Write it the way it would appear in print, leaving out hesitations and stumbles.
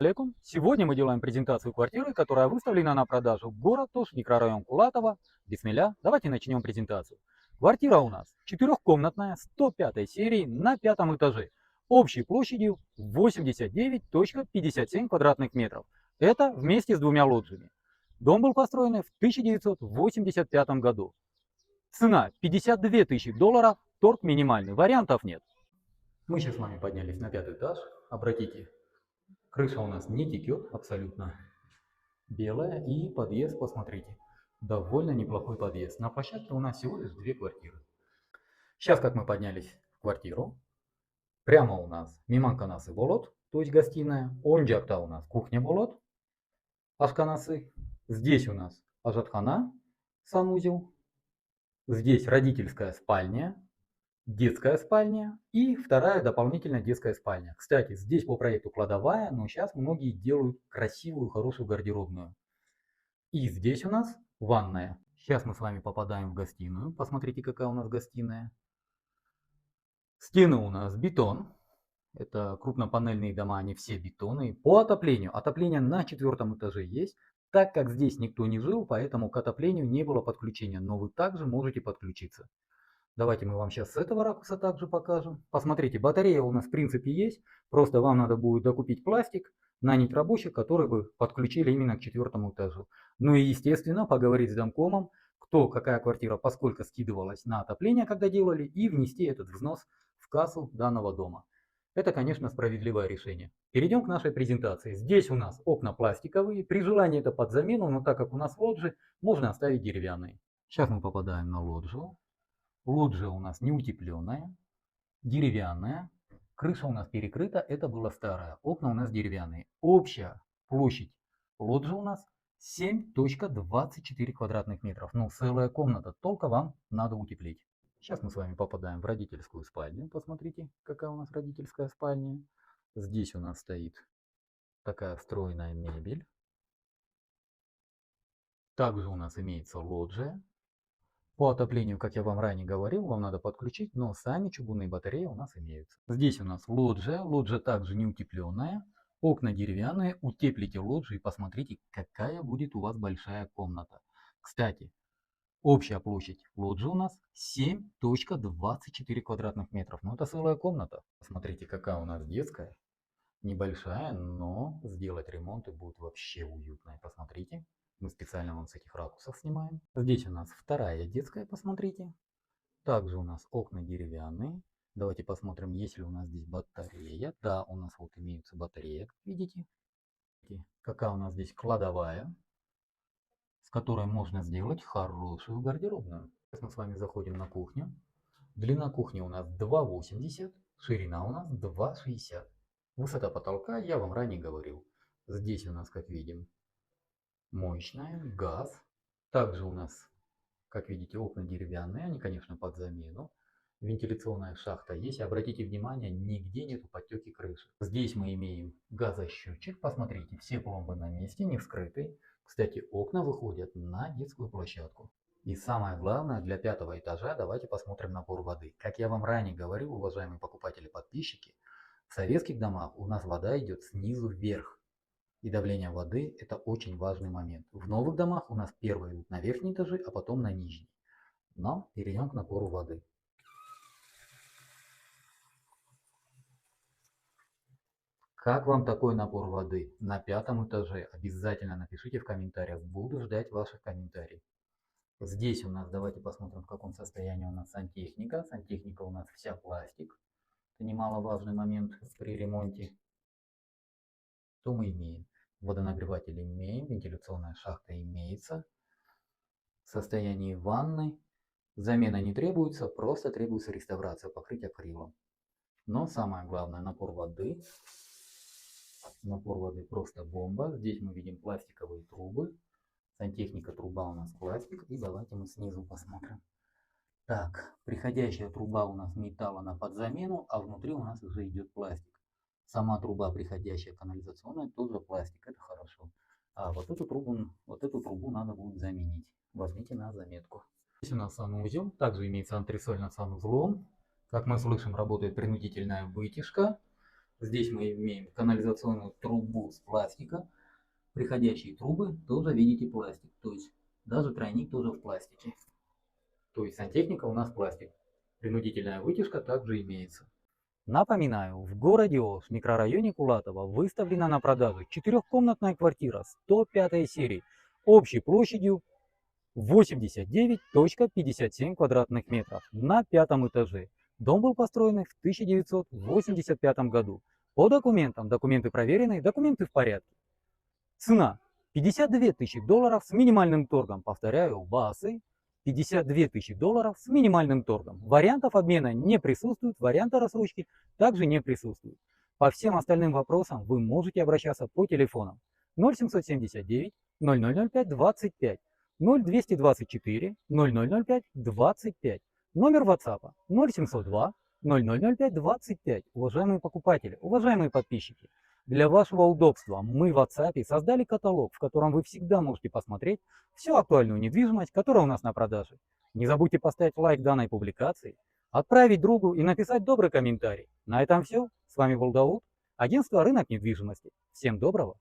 Алейкум. Сегодня мы делаем презентацию квартиры, которая выставлена на продажу. Город Тош, микрорайон Кулатова. Бисмилля. Давайте начнем презентацию. Квартира у нас четырехкомнатная, 105 серии, на пятом этаже. Общей площадью 89,57 квадратных метров. Это вместе с двумя лоджиями. Дом был построен в 1985 году. Цена 52 тысячи долларов, торг минимальный, вариантов нет. Мы сейчас с вами поднялись на пятый этаж. Обратите, крыша у нас не текет абсолютно. Белая, и подъезд, посмотрите, довольно неплохой подъезд. На площадке у нас всего лишь две квартиры. Сейчас, как мы поднялись в квартиру, прямо у нас миманканасы болот, то есть гостиная. Онжакта у нас кухня болот, ашканасы. Здесь у нас ажатхана, санузел. Здесь родительская спальня, детская спальня и вторая дополнительная детская спальня. Кстати, здесь по проекту кладовая, но сейчас многие делают красивую, хорошую гардеробную. И здесь у нас ванная. Сейчас мы с вами попадаем в гостиную. Посмотрите, какая у нас гостиная. Стены у нас бетон. Это крупнопанельные дома, они все бетонные. По отоплению. Отопление на четвертом этаже есть. Так как здесь никто не жил, поэтому к отоплению не было подключения. Но вы также можете подключиться. Давайте мы вам сейчас с этого ракурса также покажем. Посмотрите, батарея у нас в принципе есть. Просто вам надо будет докупить пластик, нанять рабочих, которые бы подключили именно к четвертому этажу. Ну и естественно поговорить с домкомом, кто, какая квартира, поскольку скидывалась на отопление, когда делали, и внести этот взнос в кассу данного дома. Это, конечно, справедливое решение. Перейдем к нашей презентации. Здесь у нас окна пластиковые. При желании это под замену, но так как у нас лоджии, можно оставить деревянные. Сейчас мы попадаем на лоджию. Лоджия у нас не утепленная, деревянная. Крыша у нас перекрыта, это была старая. Окна у нас деревянные. Общая площадь лоджии у нас 7,24 квадратных метров. Ну, целая комната, только вам надо утеплить. Сейчас мы с вами попадаем в родительскую спальню. Посмотрите, какая у нас родительская спальня. Здесь у нас стоит такая встроенная мебель. Также у нас имеется лоджия. По отоплению, как я вам ранее говорил, вам надо подключить, но сами чугунные батареи у нас имеются. Здесь у нас лоджия. Лоджия также не утепленная. Окна деревянные. Утеплите лоджию и посмотрите, какая будет у вас большая комната. Кстати, общая площадь лоджии у нас 7,24 квадратных метров. Ну, это целая комната. Посмотрите, какая у нас детская. Небольшая, но сделать ремонт и будет вообще уютно. Посмотрите. Мы специально вам с этих ракурсов снимаем. Здесь у нас вторая детская, посмотрите. Также у нас окна деревянные. Давайте посмотрим, есть ли у нас здесь батарея. Да, у нас вот имеются батареи, как видите. Какая у нас здесь кладовая, с которой можно сделать хорошую гардеробную. Сейчас мы с вами заходим на кухню. Длина кухни у нас 2,80, ширина у нас 2,60. Высота потолка я вам ранее говорил. Здесь у нас, как видим, моечная, газ. Также у нас, как видите, окна деревянные, они, конечно, под замену. Вентиляционная шахта есть. Обратите внимание, нигде нету подтеки крыши. Здесь мы имеем газосчетчик. Посмотрите, все пломбы на месте, не вскрыты. Кстати, окна выходят на детскую площадку. И самое главное, для пятого этажа давайте посмотрим напор воды. Как я вам ранее говорил, уважаемые покупатели-подписчики, в советских домах у нас вода идет снизу вверх. И давление воды – это очень важный момент. В новых домах у нас первые идут на верхние этажи, а потом на нижние. Но перейдем к напору воды. Как вам такой напор воды на пятом этаже? Обязательно напишите в комментариях. Буду ждать ваших комментариев. Здесь у нас, давайте посмотрим, в каком состоянии у нас сантехника. Сантехника у нас вся пластик. Это немаловажный момент при ремонте. Что мы имеем? Водонагреватель имеем, вентиляционная шахта имеется. В состоянии ванны замена не требуется, просто требуется реставрация, покрыть акрилом. Но самое главное, напор воды. Напор воды просто бомба. Здесь мы видим пластиковые трубы. Сантехника, труба у нас пластик. И давайте мы снизу посмотрим. Так, приходящая труба у нас металл, она под замену, а внутри у нас уже идет пластик. Сама труба приходящая канализационная тоже пластик, это хорошо. А вот эту трубу надо будет заменить. Возьмите на заметку. Здесь у нас санузел, также имеется антресоль над санузлом. Как мы слышим, работает принудительная вытяжка. Здесь мы имеем канализационную трубу с пластика. Приходящие трубы тоже видите пластик. То есть даже тройник тоже в пластике. То есть сантехника у нас пластик. Принудительная вытяжка также имеется. Напоминаю, в городе Ош, в микрорайоне Кулатово, выставлена на продажу четырехкомнатная квартира 105 серии общей площадью 89,57 квадратных метров на 5-м этаже. Дом был построен в 1985 году. По документам, документы проверены, документы в порядке. Цена 52 тысячи долларов с минимальным торгом. Повторяю, базы 52 тысячи долларов с минимальным торгом. Вариантов обмена не присутствует, варианта рассрочки также не присутствует. По всем остальным вопросам вы можете обращаться по телефонам 0779 0005 25, 0224 0005 25, номер WhatsApp 0702 0005 25. Уважаемые покупатели, уважаемые подписчики, для вашего удобства мы в WhatsApp создали каталог, в котором вы всегда можете посмотреть всю актуальную недвижимость, которая у нас на продаже. Не забудьте поставить лайк данной публикации, отправить другу и написать добрый комментарий. На этом все. С вами был Дауд, агентство «Рынок недвижимости». Всем доброго!